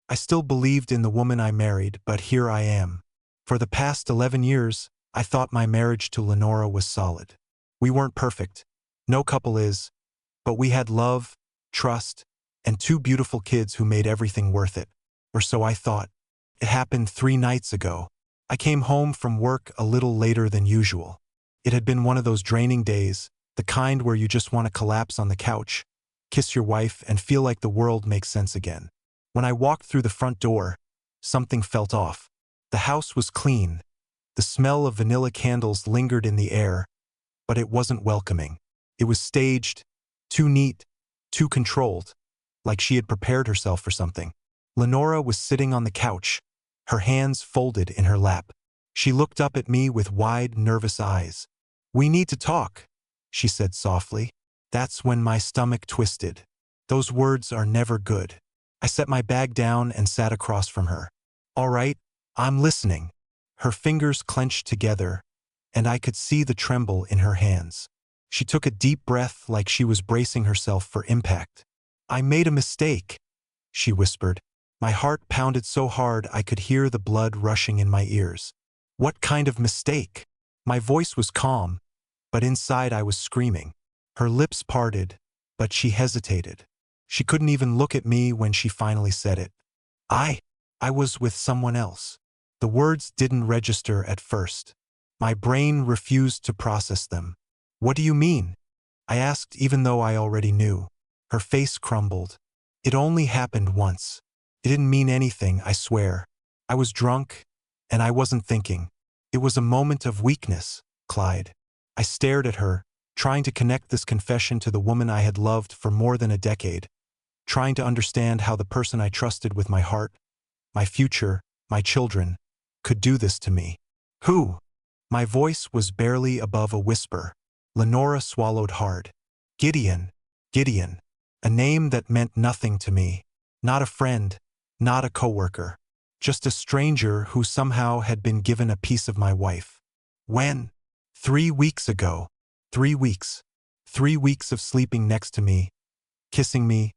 I still believed in the woman I married, but here I am. For the past 11 years, I thought my marriage to Lenora was solid. We weren't perfect. No couple is. But we had love, trust, and 2 beautiful kids who made everything worth it. Or so I thought. It happened 3 nights ago. I came home from work a little later than usual. It had been one of those draining days, the kind where you just want to collapse on the couch, kiss your wife, and feel like the world makes sense again. When I walked through the front door, something felt off. The house was clean. The smell of vanilla candles lingered in the air, but it wasn't welcoming. It was staged, too neat, too controlled, like she had prepared herself for something. Lenora was sitting on the couch, her hands folded in her lap. She looked up at me with wide, nervous eyes. "We need to talk," she said softly. That's when my stomach twisted. Those words are never good. I set my bag down and sat across from her. "All right, I'm listening." Her fingers clenched together, and I could see the tremble in her hands. She took a deep breath like she was bracing herself for impact. "I made a mistake," she whispered. My heart pounded so hard I could hear the blood rushing in my ears. "What kind of mistake?" My voice was calm, but inside I was screaming. Her lips parted, but she hesitated. She couldn't even look at me when she finally said it. I was with someone else." The words didn't register at first. My brain refused to process them. "What do you mean?" I asked, even though I already knew. Her face crumbled. "It only happened once. It didn't mean anything, I swear. I was drunk, and I wasn't thinking. It was a moment of weakness, Qley." I stared at her, trying to connect this confession to the woman I had loved for more than a decade, trying to understand how the person I trusted with my heart, my future, my children, could do this to me. "Who?" My voice was barely above a whisper. Lenora swallowed hard. Gideon. Gideon. A name that meant nothing to me. Not a friend, not a coworker. Just a stranger who somehow had been given a piece of my wife. When? 3 weeks ago. 3 weeks. 3 weeks of sleeping next to me, kissing me,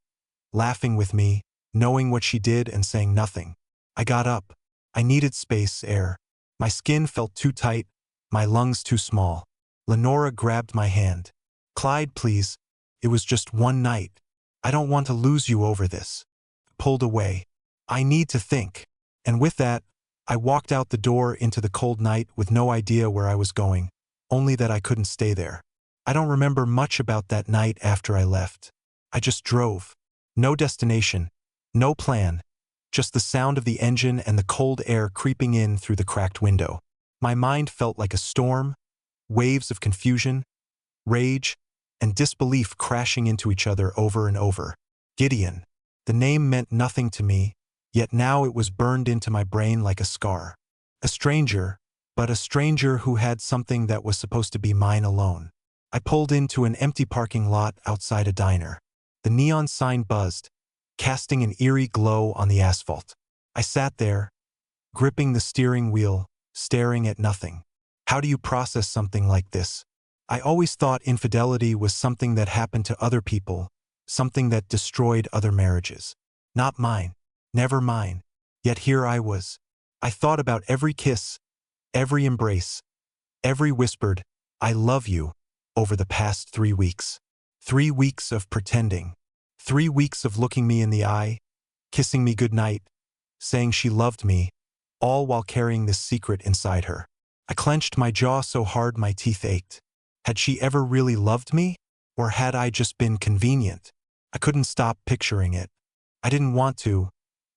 laughing with me, knowing what she did and saying nothing. I got up. I needed space, air. My skin felt too tight, my lungs too small. Lenora grabbed my hand. "Qley, please. It was just one night. I don't want to lose you over this." Pulled away. "I need to think." And with that, I walked out the door into the cold night with no idea where I was going, only that I couldn't stay there. I don't remember much about that night after I left. I just drove. No destination, no plan, just the sound of the engine and the cold air creeping in through the cracked window. My mind felt like a storm, waves of confusion, rage, and disbelief crashing into each other over and over. Gideon. The name meant nothing to me, yet now it was burned into my brain like a scar. A stranger, but a stranger who had something that was supposed to be mine alone. I pulled into an empty parking lot outside a diner. The neon sign buzzed, casting an eerie glow on the asphalt. I sat there, gripping the steering wheel, staring at nothing. How do you process something like this? I always thought infidelity was something that happened to other people, something that destroyed other marriages. Not mine. Never mine. Yet here I was. I thought about every kiss, every embrace, every whispered, "I love you," over the past 3 weeks. 3 weeks of pretending. 3 weeks of looking me in the eye, kissing me goodnight, saying she loved me, all while carrying this secret inside her. I clenched my jaw so hard my teeth ached. Had she ever really loved me? Or had I just been convenient? I couldn't stop picturing it. I didn't want to,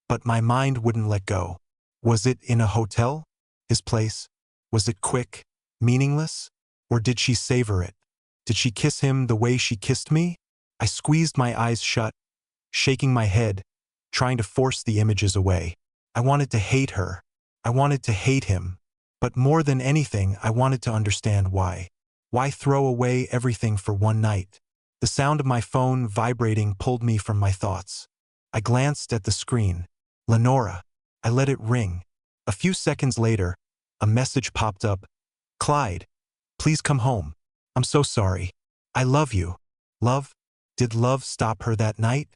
but my mind wouldn't let go. Was it in a hotel? His place? Was it quick, meaningless? Or did she savor it? Did she kiss him the way she kissed me? I squeezed my eyes shut, shaking my head, trying to force the images away. I wanted to hate her. I wanted to hate him. But more than anything, I wanted to understand why. Why throw away everything for one night? The sound of my phone vibrating pulled me from my thoughts. I glanced at the screen. Lenora. I let it ring. A few seconds later, a message popped up. "Qley, please come home. I'm so sorry. I love you." Love? Did love stop her that night?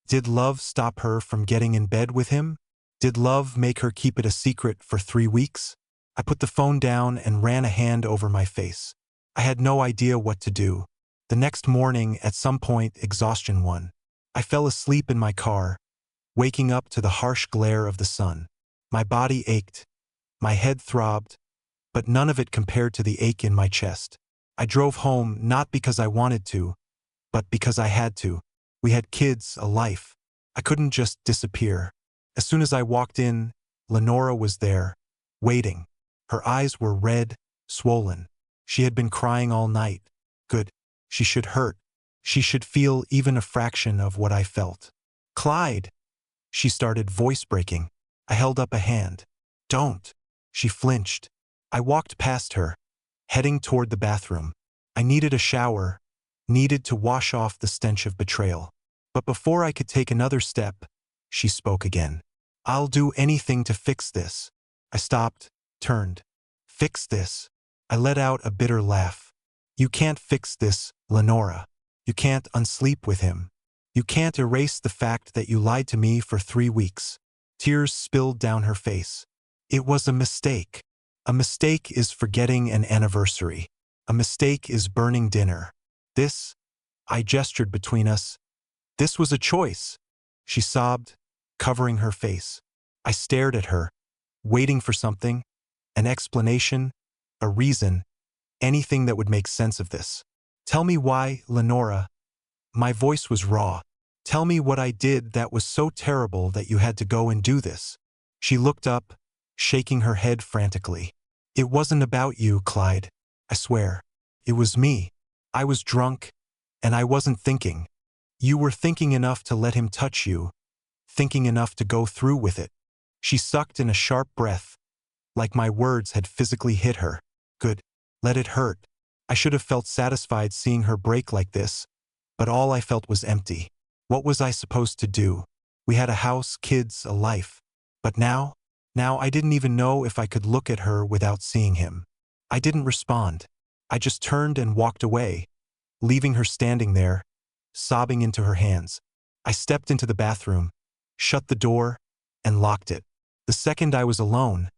Did love stop her from getting in bed with him? Did love make her keep it a secret for 3 weeks? I put the phone down and ran a hand over my face. I had no idea what to do. The next morning, at some point, exhaustion won. I fell asleep in my car, waking up to the harsh glare of the sun. My body ached, my head throbbed, but none of it compared to the ache in my chest. I drove home not because I wanted to, but because I had to. We had kids, a life. I couldn't just disappear. As soon as I walked in, Lenora was there, waiting. Her eyes were red, swollen. She had been crying all night. Good. She should hurt. She should feel even a fraction of what I felt. Clyde! She started, voice breaking. I held up a hand. Don't. She flinched. I walked past her, heading toward the bathroom. I needed a shower, needed to wash off the stench of betrayal. But before I could take another step, she spoke again. I'll do anything to fix this. I stopped, turned. Fix this? I let out a bitter laugh. You can't fix this, Lenora. You can't unsleep with him. You can't erase the fact that you lied to me for 3 weeks. Tears spilled down her face. It was a mistake. A mistake is forgetting an anniversary. A mistake is burning dinner. This, I gestured between us, this was a choice. She sobbed, covering her face. I stared at her, waiting for something, an explanation, a reason, anything that would make sense of this. Tell me why, Lenora. My voice was raw. Tell me what I did that was so terrible that you had to go and do this. She looked up, shaking her head frantically. It wasn't about you, Clyde. I swear. It was me. I was drunk, and I wasn't thinking. You were thinking enough to let him touch you, thinking enough to go through with it. She sucked in a sharp breath, like my words had physically hit her. Good. Let it hurt. I should have felt satisfied seeing her break like this, but all I felt was empty. What was I supposed to do? We had a house, kids, a life. But now I didn't even know if I could look at her without seeing him. I didn't respond. I just turned and walked away, leaving her standing there, sobbing into her hands. I stepped into the bathroom, shut the door, and locked it. The second I was alone,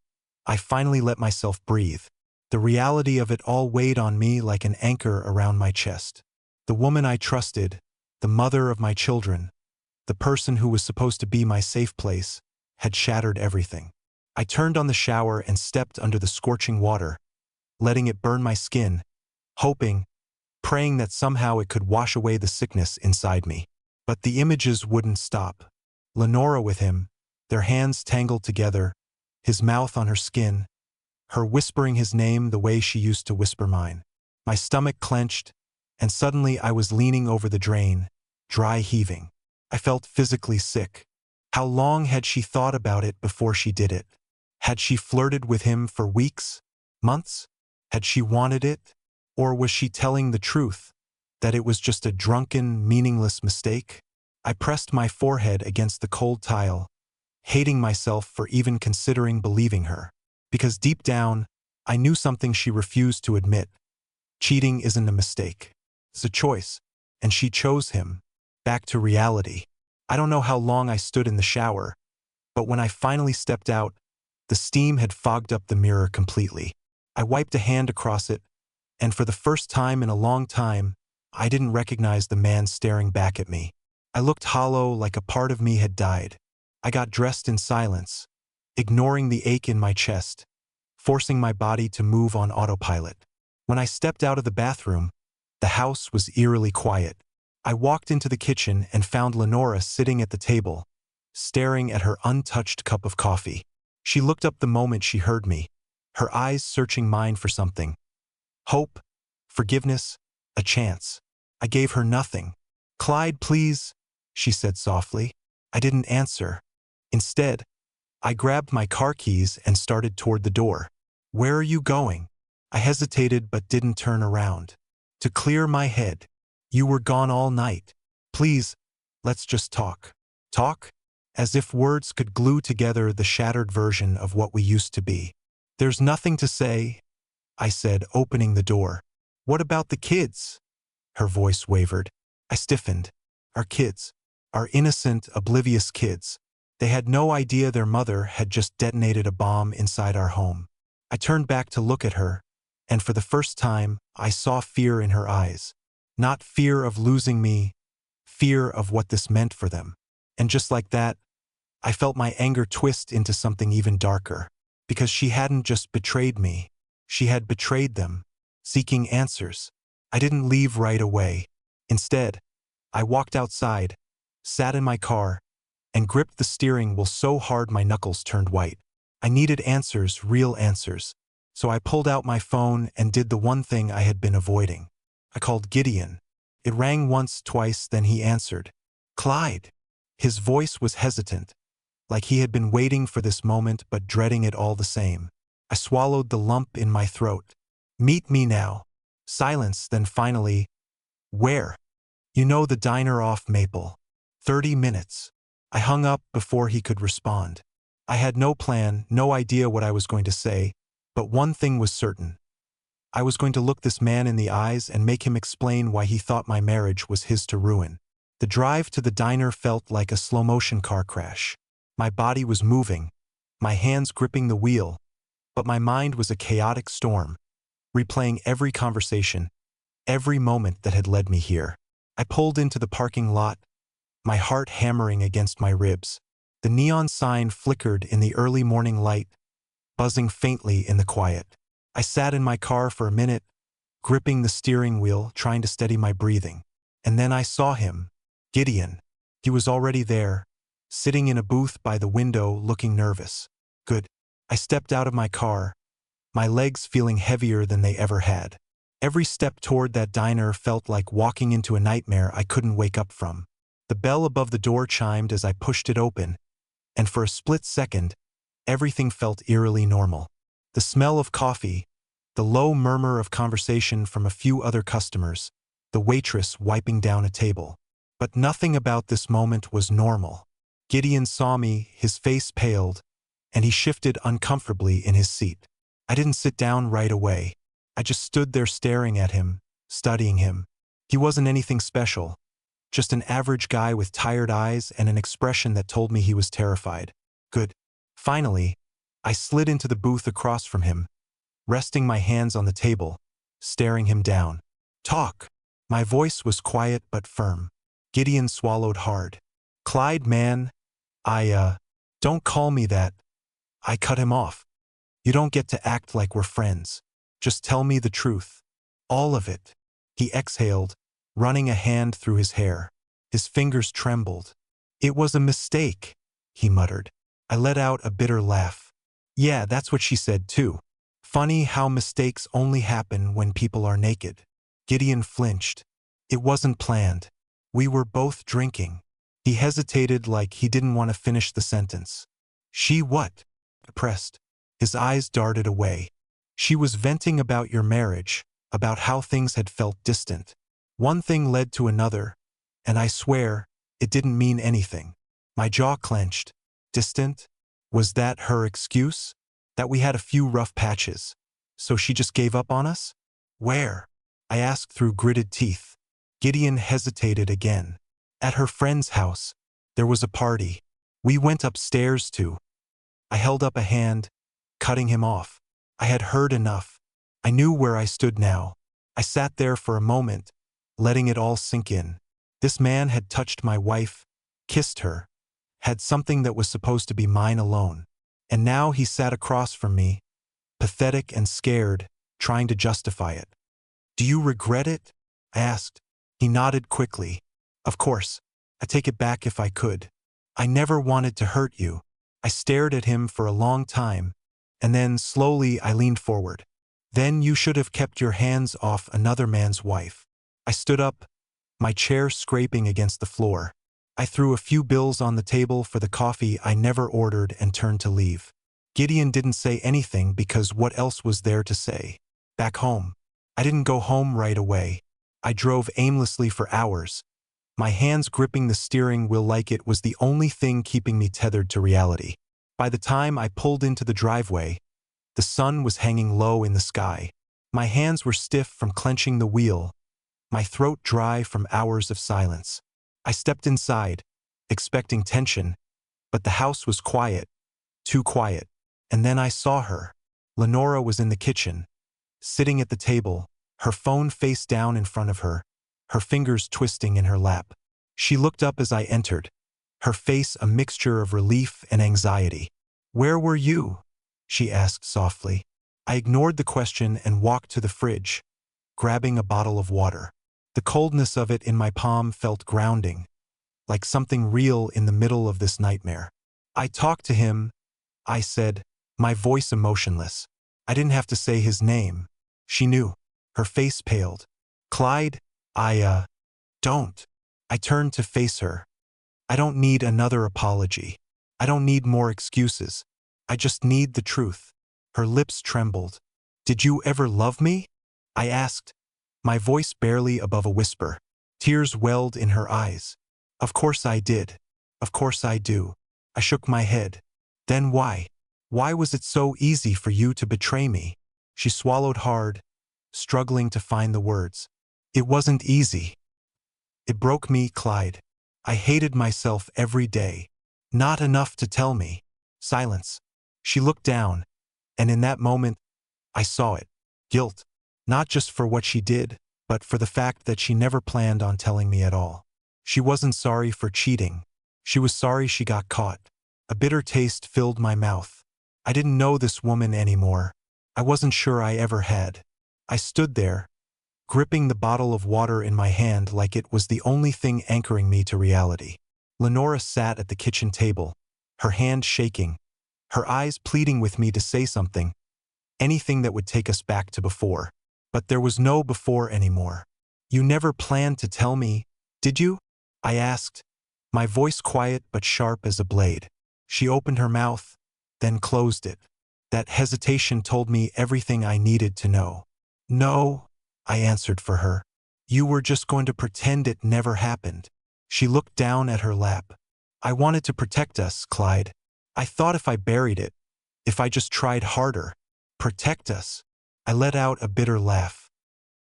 I finally let myself breathe. The reality of it all weighed on me like an anchor around my chest. The woman I trusted, the mother of my children, the person who was supposed to be my safe place, had shattered everything. I turned on the shower and stepped under the scorching water, letting it burn my skin, hoping, praying that somehow it could wash away the sickness inside me. But the images wouldn't stop. Lenora with him, their hands tangled together, his mouth on her skin, her whispering his name the way she used to whisper mine. My stomach clenched, and suddenly I was leaning over the drain, dry heaving. I felt physically sick. How long had she thought about it before she did it? Had she flirted with him for weeks? Months? Had she wanted it? Or was she telling the truth, that it was just a drunken, meaningless mistake? I pressed my forehead against the cold tile, hating myself for even considering believing her. Because deep down, I knew something she refused to admit. Cheating isn't a mistake. It's a choice, and she chose him. Back to reality. I don't know how long I stood in the shower, but when I finally stepped out, the steam had fogged up the mirror completely. I wiped a hand across it, and for the first time in a long time, I didn't recognize the man staring back at me. I looked hollow, like a part of me had died. I got dressed in silence, ignoring the ache in my chest, forcing my body to move on autopilot. When I stepped out of the bathroom, the house was eerily quiet. I walked into the kitchen and found Lenora sitting at the table, staring at her untouched cup of coffee. She looked up the moment she heard me, her eyes searching mine for something. Hope, forgiveness, a chance. I gave her nothing. "Clyde, please," she said softly. I didn't answer. Instead, I grabbed my car keys and started toward the door. "Where are you going?" I hesitated but didn't turn around. "To clear my head. You were gone all night. Please, let's just talk." Talk? As if words could glue together the shattered version of what we used to be. "There's nothing to say," I said, opening the door. "What about the kids?" Her voice wavered. I stiffened. "Our kids. Our innocent, oblivious kids. They had no idea their mother had just detonated a bomb inside our home. I turned back to look at her, and for the first time, I saw fear in her eyes. Not fear of losing me, fear of what this meant for them. And just like that, I felt my anger twist into something even darker. Because she hadn't just betrayed me, she had betrayed them, seeking answers. I didn't leave right away. Instead, I walked outside, sat in my car, and gripped the steering wheel so hard my knuckles turned white. I needed answers, real answers. So I pulled out my phone and did the one thing I had been avoiding. I called Gideon. It rang once, twice, then he answered. Clyde. His voice was hesitant, like he had been waiting for this moment but dreading it all the same. I swallowed the lump in my throat. Meet me now. Silence, then finally, where? You know, the diner off Maple. 30 minutes. I hung up before he could respond. I had no plan, no idea what I was going to say, but one thing was certain. I was going to look this man in the eyes and make him explain why he thought my marriage was his to ruin. The drive to the diner felt like a slow-motion car crash. My body was moving, my hands gripping the wheel, but my mind was a chaotic storm, replaying every conversation, every moment that had led me here. I pulled into the parking lot, my heart hammering against my ribs. The neon sign flickered in the early morning light, buzzing faintly in the quiet. I sat in my car for a minute, gripping the steering wheel, trying to steady my breathing. And then I saw him, Gideon. He was already there, sitting in a booth by the window, looking nervous. Good. I stepped out of my car, my legs feeling heavier than they ever had. Every step toward that diner felt like walking into a nightmare I couldn't wake up from. The bell above the door chimed as I pushed it open, and for a split second, everything felt eerily normal. The smell of coffee, the low murmur of conversation from a few other customers, the waitress wiping down a table. But nothing about this moment was normal. Gideon saw me, his face paled, and he shifted uncomfortably in his seat. I didn't sit down right away. I just stood there staring at him, studying him. He wasn't anything special, just an average guy with tired eyes and an expression that told me he was terrified. Good. Finally, I slid into the booth across from him, resting my hands on the table, staring him down. Talk. My voice was quiet but firm. Gideon swallowed hard. Clyde, man, don't call me that. I cut him off. You don't get to act like we're friends. Just tell me the truth. All of it. He exhaled, running a hand through his hair. His fingers trembled. It was a mistake, he muttered. I let out a bitter laugh. Yeah, that's what she said too. Funny how mistakes only happen when people are naked. Gideon flinched. It wasn't planned. We were both drinking. He hesitated like he didn't want to finish the sentence. She what? Depressed. His eyes darted away. She was venting about your marriage, about how things had felt distant. One thing led to another, and I swear, it didn't mean anything. My jaw clenched. Distant? Was that her excuse? That we had a few rough patches. So she just gave up on us? Where? I asked through gritted teeth. Gideon hesitated again. At her friend's house. There was a party. We went upstairs to. I held up a hand, cutting him off. I had heard enough. I knew where I stood now. I sat there for a moment, letting it all sink in. This man had touched my wife, kissed her, had something that was supposed to be mine alone. And now he sat across from me, pathetic and scared, trying to justify it. Do you regret it? I asked. He nodded quickly. Of course. I take it back if I could. I never wanted to hurt you. I stared at him for a long time, and then slowly I leaned forward. Then you should have kept your hands off another man's wife. I stood up, my chair scraping against the floor. I threw a few bills on the table for the coffee I never ordered and turned to leave. Gideon didn't say anything because what else was there to say? Back home. I didn't go home right away. I drove aimlessly for hours, my hands gripping the steering wheel like it was the only thing keeping me tethered to reality. By the time I pulled into the driveway, the sun was hanging low in the sky. My hands were stiff from clenching the wheel, my throat dry from hours of silence. I stepped inside, expecting tension, But the house was quiet, too quiet. And then I saw her. Lenora was in the kitchen, sitting at the table, her phone face down in front of her, her fingers twisting in her lap. She looked up as I entered, her face a mixture of relief and anxiety. "Where were you?" she asked softly. I ignored the question and walked to the fridge, grabbing a bottle of water. The coldness of it in my palm felt grounding, like something real in the middle of this nightmare. "I talked to him," I said, my voice emotionless. I didn't have to say his name. She knew. Her face paled. "Clyde, don't." I turned to face her. "I don't need another apology. I don't need more excuses. I just need the truth." Her lips trembled. "Did you ever love me?" I asked, my voice barely above a whisper. Tears welled in her eyes. "Of course I did. Of course I do." I shook my head. "Then why? Why was it so easy for you to betray me?" She swallowed hard, struggling to find the words. "It wasn't easy. It broke me, Clyde. I hated myself every day. Not enough to tell me." Silence. She looked down, and in that moment, I saw it. Guilt. Not just for what she did, but for the fact that she never planned on telling me at all. She wasn't sorry for cheating. She was sorry she got caught. A bitter taste filled my mouth. I didn't know this woman anymore. I wasn't sure I ever had. I stood there, gripping the bottle of water in my hand like it was the only thing anchoring me to reality. Lenora sat at the kitchen table, her hand shaking, her eyes pleading with me to say something, anything that would take us back to before. But there was no before anymore. "You never planned to tell me, did you?" I asked, my voice quiet but sharp as a blade. She opened her mouth, then closed it. That hesitation told me everything I needed to know. "No," I answered for her. "You were just going to pretend it never happened." She looked down at her lap. "I wanted to protect us, Clyde. I thought if I buried it, if I just tried harder, protect us." I let out a bitter laugh.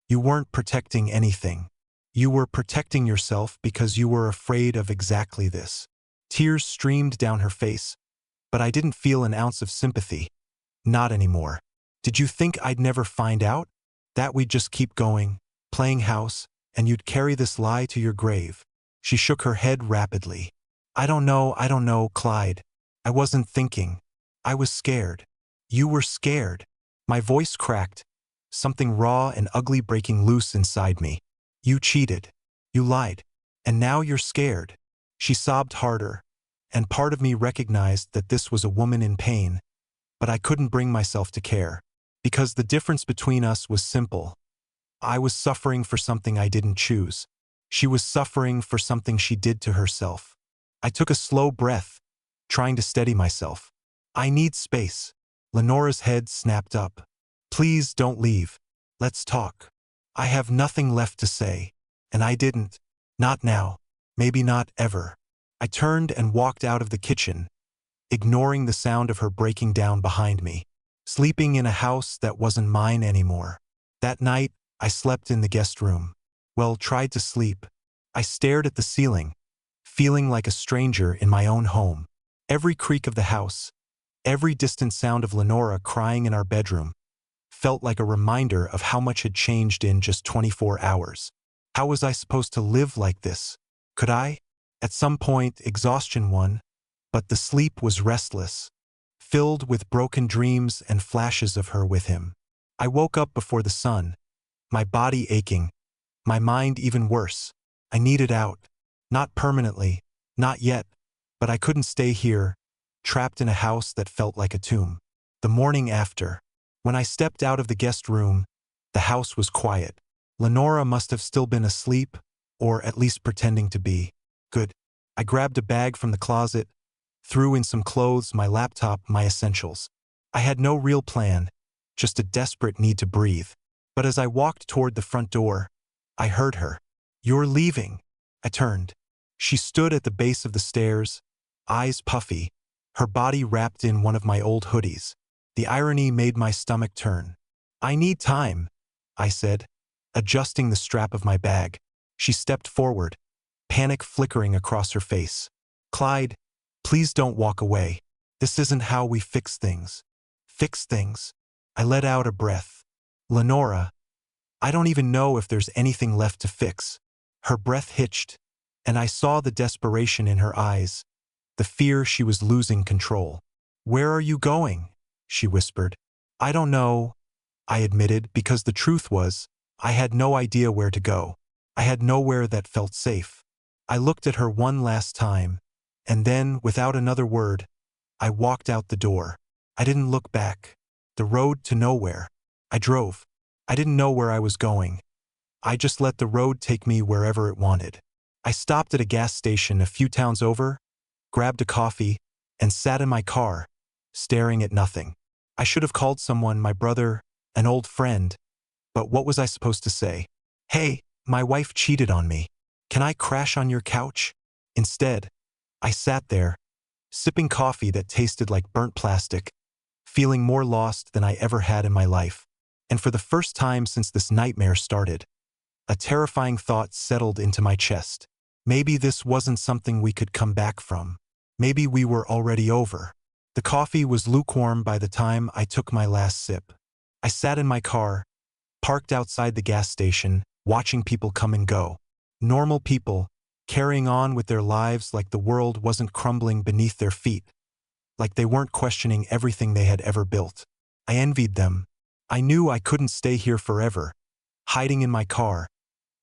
"You weren't protecting anything. You were protecting yourself because you were afraid of exactly this." Tears streamed down her face, but I didn't feel an ounce of sympathy. Not anymore. "Did you think I'd never find out? That we'd just keep going, playing house, and you'd carry this lie to your grave?" She shook her head rapidly. I don't know, Clyde. I wasn't thinking. I was scared." "You were scared." My voice cracked, something raw and ugly breaking loose inside me. "You cheated. You lied. And now you're scared." She sobbed harder, and part of me recognized that this was a woman in pain, but I couldn't bring myself to care. Because the difference between us was simple. I was suffering for something I didn't choose. She was suffering for something she did to herself. I took a slow breath, trying to steady myself. "I need space." Lenora's head snapped up. "Please don't leave. Let's talk. I have nothing left to say." And I didn't. Not now. Maybe not ever. I turned and walked out of the kitchen, ignoring the sound of her breaking down behind me. Sleeping in a house that wasn't mine anymore. That night, I slept in the guest room. Well, tried to sleep. I stared at the ceiling, feeling like a stranger in my own home. Every creak of the house, every distant sound of Lenora crying in our bedroom, felt like a reminder of how much had changed in just 24 hours. How was I supposed to live like this? Could I? At some point, exhaustion won, but the sleep was restless, filled with broken dreams and flashes of her with him. I woke up before the sun, my body aching, my mind even worse. I needed out. Not permanently, not yet, but I couldn't stay here, trapped in a house that felt like a tomb. The morning after, when I stepped out of the guest room, the house was quiet. Lenora must have still been asleep, or at least pretending to be. Good. I grabbed a bag from the closet, threw in some clothes, my laptop, my essentials. I had no real plan, just a desperate need to breathe. But as I walked toward the front door, I heard her. "You're leaving." I turned. She stood at the base of the stairs, eyes puffy, her body wrapped in one of my old hoodies. The irony made my stomach turn. "I need time," I said, adjusting the strap of my bag. She stepped forward, panic flickering across her face. "Clyde, Please don't walk away. This isn't how we fix things. Fix things? I let out a breath. Lenora, I don't even know if there's anything left to fix. Her breath hitched, and I saw the desperation in her eyes, the fear she was losing control. Where are you going? She whispered. I don't know, I admitted, because the truth was, I had no idea where to go. I had nowhere that felt safe. I looked at her one last time, and then, without another word, I walked out the door. I didn't look back. The road to nowhere. I drove. I didn't know where I was going. I just let the road take me wherever it wanted. I stopped at a gas station a few towns over, grabbed a coffee, and sat in my car, staring at nothing. I should have called someone, my brother, an old friend, but what was I supposed to say? Hey, my wife cheated on me. Can I crash on your couch? Instead, I sat there, sipping coffee that tasted like burnt plastic, feeling more lost than I ever had in my life. And for the first time since this nightmare started, a terrifying thought settled into my chest. Maybe this wasn't something we could come back from. Maybe we were already over. The coffee was lukewarm by the time I took my last sip. I sat in my car, parked outside the gas station, watching people come and go. Normal people, carrying on with their lives like the world wasn't crumbling beneath their feet, like they weren't questioning everything they had ever built. I envied them. I knew I couldn't stay here forever, hiding in my car,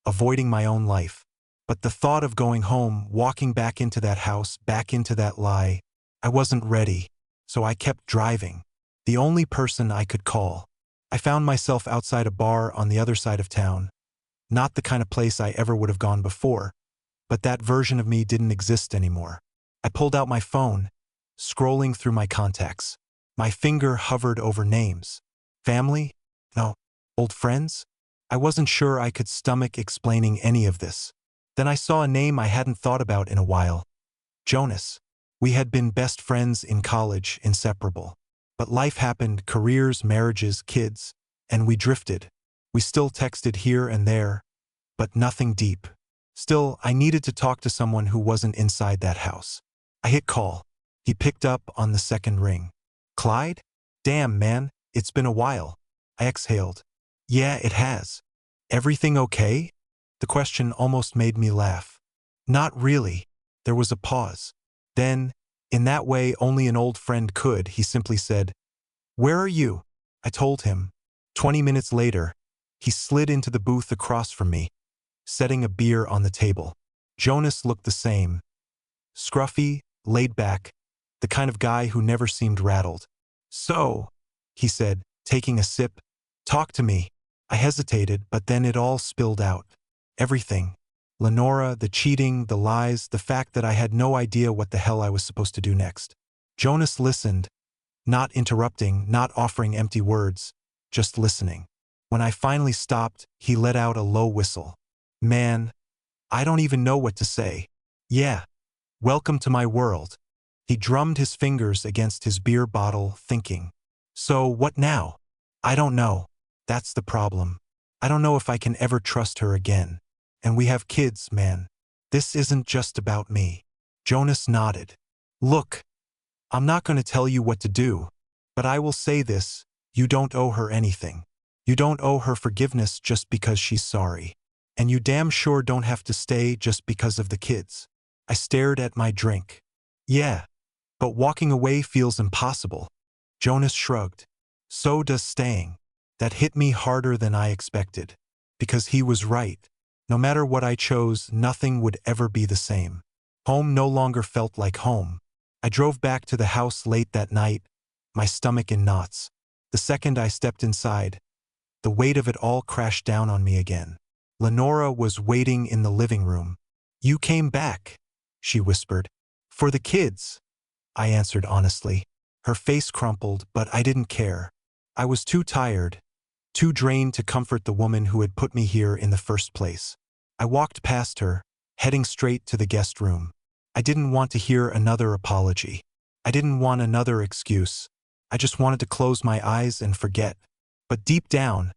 avoiding my own life. But the thought of going home, walking back into that house, back into that lie, I wasn't ready, so I kept driving. The only person I could call. I found myself outside a bar on the other side of town. Not the kind of place I ever would have gone before, but that version of me didn't exist anymore. I pulled out my phone, scrolling through my contacts. My finger hovered over names. Family? No. Old friends? I wasn't sure I could stomach explaining any of this. Then I saw a name I hadn't thought about in a while. Jonas. We had been best friends in college, inseparable. But life happened, careers, marriages, kids, and we drifted. We still texted here and there, but nothing deep. Still, I needed to talk to someone who wasn't inside that house. I hit call. He picked up on the second ring. Clyde? Damn, man, it's been a while. I exhaled. Yeah, it has. Everything okay? The question almost made me laugh. Not really. There was a pause. Then, in that way only an old friend could, he simply said, Where are you? I told him. 20 minutes later, he slid into the booth across from me, setting a beer on the table. Jonas looked the same. Scruffy, laid back, the kind of guy who never seemed rattled. So, he said, taking a sip, talk to me. I hesitated, but then it all spilled out. Everything. Lenora, the cheating, the lies, the fact that I had no idea what the hell I was supposed to do next. Jonas listened, not interrupting, not offering empty words, just listening. When I finally stopped, he let out a low whistle. Man, I don't even know what to say. Yeah. Welcome to my world. He drummed his fingers against his beer bottle, thinking. So what now? I don't know. That's the problem. I don't know if I can ever trust her again. And we have kids, man. This isn't just about me. Jonas nodded. Look, I'm not going to tell you what to do, but I will say this, you don't owe her anything. You don't owe her forgiveness just because she's sorry. And you damn sure don't have to stay just because of the kids. I stared at my drink. Yeah, but walking away feels impossible. Jonas shrugged. So does staying. That hit me harder than I expected. Because he was right. No matter what I chose, nothing would ever be the same. Home no longer felt like home. I drove back to the house late that night, my stomach in knots. The second I stepped inside, the weight of it all crashed down on me again. Lenora was waiting in the living room. You came back, she whispered. For the kids, I answered honestly. Her face crumpled, but I didn't care. I was too tired, too drained to comfort the woman who had put me here in the first place. I walked past her, heading straight to the guest room. I didn't want to hear another apology. I didn't want another excuse. I just wanted to close my eyes and forget. But deep down,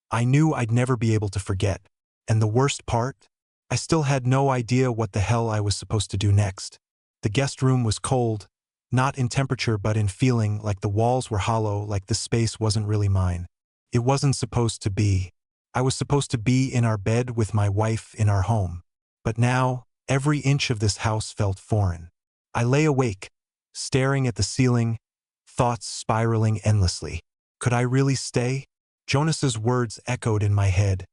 I knew I'd never be able to forget. And the worst part? I still had no idea what the hell I was supposed to do next. The guest room was cold, not in temperature but in feeling, like the walls were hollow, like this space wasn't really mine. It wasn't supposed to be. I was supposed to be in our bed with my wife in our home. But now, every inch of this house felt foreign. I lay awake, staring at the ceiling, thoughts spiraling endlessly. Could I really stay? Jonas's words echoed in my head.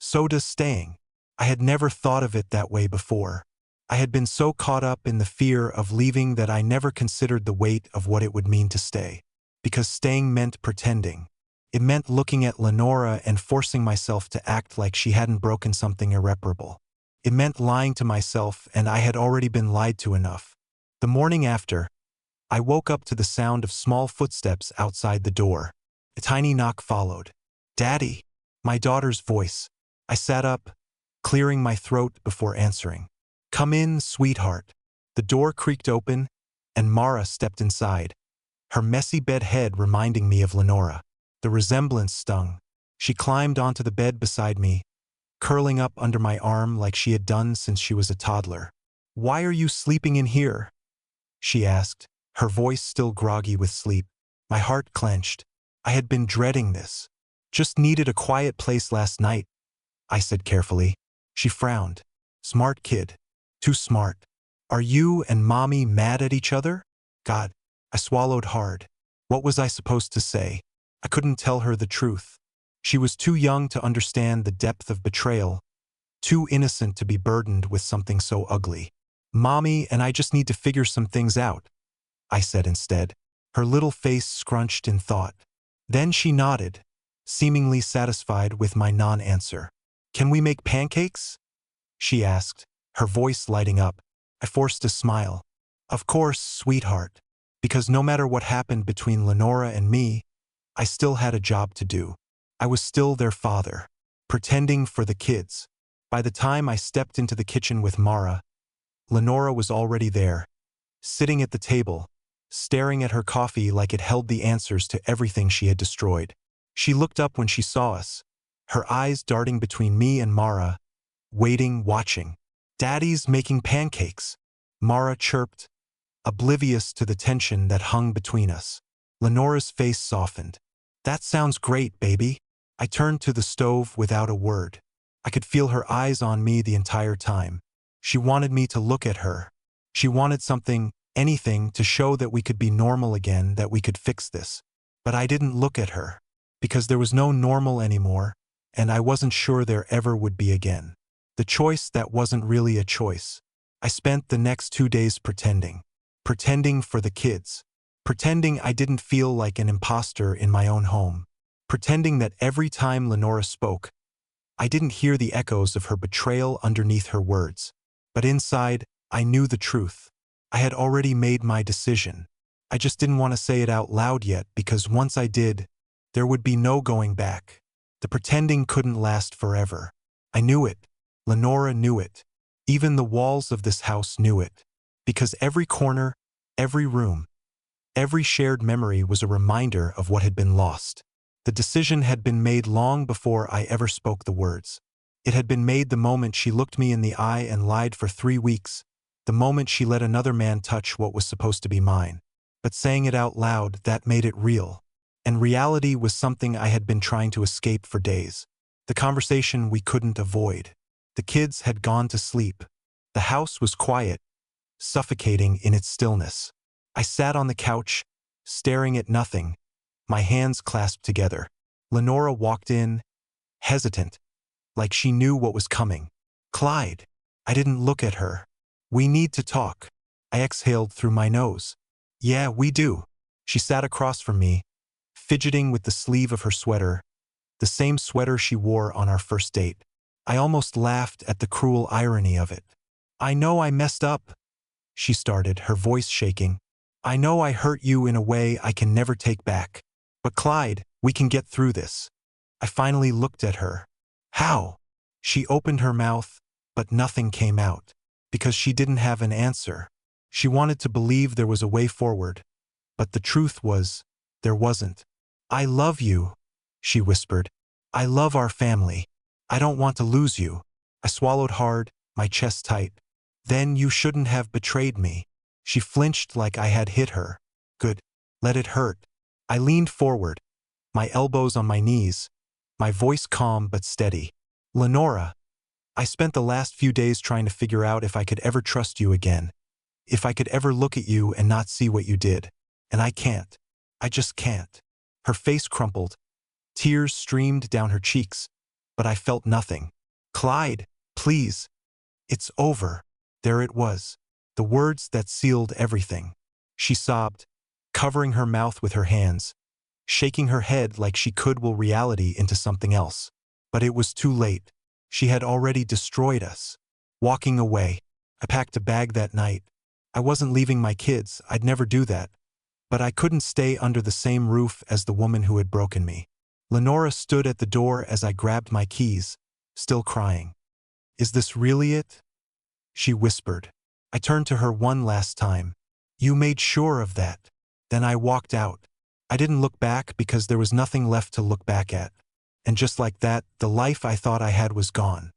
So does staying. I had never thought of it that way before. I had been so caught up in the fear of leaving that I never considered the weight of what it would mean to stay. Because staying meant pretending. It meant looking at Lenora and forcing myself to act like she hadn't broken something irreparable. It meant lying to myself, and I had already been lied to enough. The morning after, I woke up to the sound of small footsteps outside the door. A tiny knock followed. "Daddy!" My daughter's voice. I sat up, clearing my throat before answering. "Come in, sweetheart." The door creaked open, and Mara stepped inside, her messy bed head reminding me of Lenora. The resemblance stung. She climbed onto the bed beside me, curling up under my arm like she had done since she was a toddler. "Why are you sleeping in here?" she asked, her voice still groggy with sleep. My heart clenched. I had been dreading this. "Just needed a quiet place last night," I said carefully. She frowned. "Smart kid. Too smart. Are you and Mommy mad at each other?" God, I swallowed hard. What was I supposed to say? I couldn't tell her the truth. She was too young to understand the depth of betrayal, too innocent to be burdened with something so ugly. "Mommy and I just need to figure some things out," I said instead, her little face scrunched in thought. Then she nodded, seemingly satisfied with my non-answer. "Can we make pancakes?" she asked, her voice lighting up. I forced a smile. "Of course, sweetheart." Because no matter what happened between Lenora and me, I still had a job to do. I was still their father, pretending for the kids. By the time I stepped into the kitchen with Mara, Lenora was already there, sitting at the table, staring at her coffee like it held the answers to everything she had destroyed. She looked up when she saw us, her eyes darting between me and Mara, waiting, watching. "Daddy's making pancakes," Mara chirped, oblivious to the tension that hung between us. Lenora's face softened. "That sounds great, baby." I turned to the stove without a word. I could feel her eyes on me the entire time. She wanted me to look at her. She wanted something, anything, to show that we could be normal again, that we could fix this. But I didn't look at her, because there was no normal anymore, and I wasn't sure there ever would be again. The choice that wasn't really a choice. I spent the next 2 days pretending. Pretending for the kids. Pretending I didn't feel like an imposter in my own home. Pretending that every time Lenora spoke, I didn't hear the echoes of her betrayal underneath her words. But inside, I knew the truth. I had already made my decision. I just didn't want to say it out loud yet, because once I did, there would be no going back. The pretending couldn't last forever. I knew it. Lenora knew it. Even the walls of this house knew it. Because every corner, every room, every shared memory was a reminder of what had been lost. The decision had been made long before I ever spoke the words. It had been made the moment she looked me in the eye and lied for 3 weeks, the moment she let another man touch what was supposed to be mine. But saying it out loud, that made it real. And reality was something I had been trying to escape for days. The conversation we couldn't avoid. The kids had gone to sleep. The house was quiet, suffocating in its stillness. I sat on the couch, staring at nothing, my hands clasped together. Lenora walked in, hesitant, like she knew what was coming. "Clyde." I didn't look at her. "We need to talk." I exhaled through my nose. "Yeah, we do." She sat across from me, fidgeting with the sleeve of her sweater, the same sweater she wore on our first date. I almost laughed at the cruel irony of it. "I know I messed up," she started, her voice shaking. "I know I hurt you in a way I can never take back. But Clyde, we can get through this." I finally looked at her. "How?" She opened her mouth, but nothing came out. Because she didn't have an answer. She wanted to believe there was a way forward. But the truth was, there wasn't. "I love you," she whispered. "I love our family. I don't want to lose you." I swallowed hard, my chest tight. "Then you shouldn't have betrayed me." She flinched like I had hit her. Good. Let it hurt. I leaned forward, my elbows on my knees, my voice calm but steady. Lenora, I spent the last few days trying to figure out if I could ever trust you again. If I could ever look at you and not see what you did. And I can't. I just can't. Her face crumpled. Tears streamed down her cheeks. But I felt nothing. Clyde, please. It's over. There it was. The words that sealed everything. She sobbed, covering her mouth with her hands, shaking her head like she could will reality into something else. But it was too late. She had already destroyed us. Walking away. I packed a bag that night. I wasn't leaving my kids, I'd never do that. But I couldn't stay under the same roof as the woman who had broken me. Lenora stood at the door as I grabbed my keys, still crying. Is this really it? She whispered. I turned to her one last time. You made sure of that. Then I walked out. I didn't look back because there was nothing left to look back at. And just like that, the life I thought I had was gone.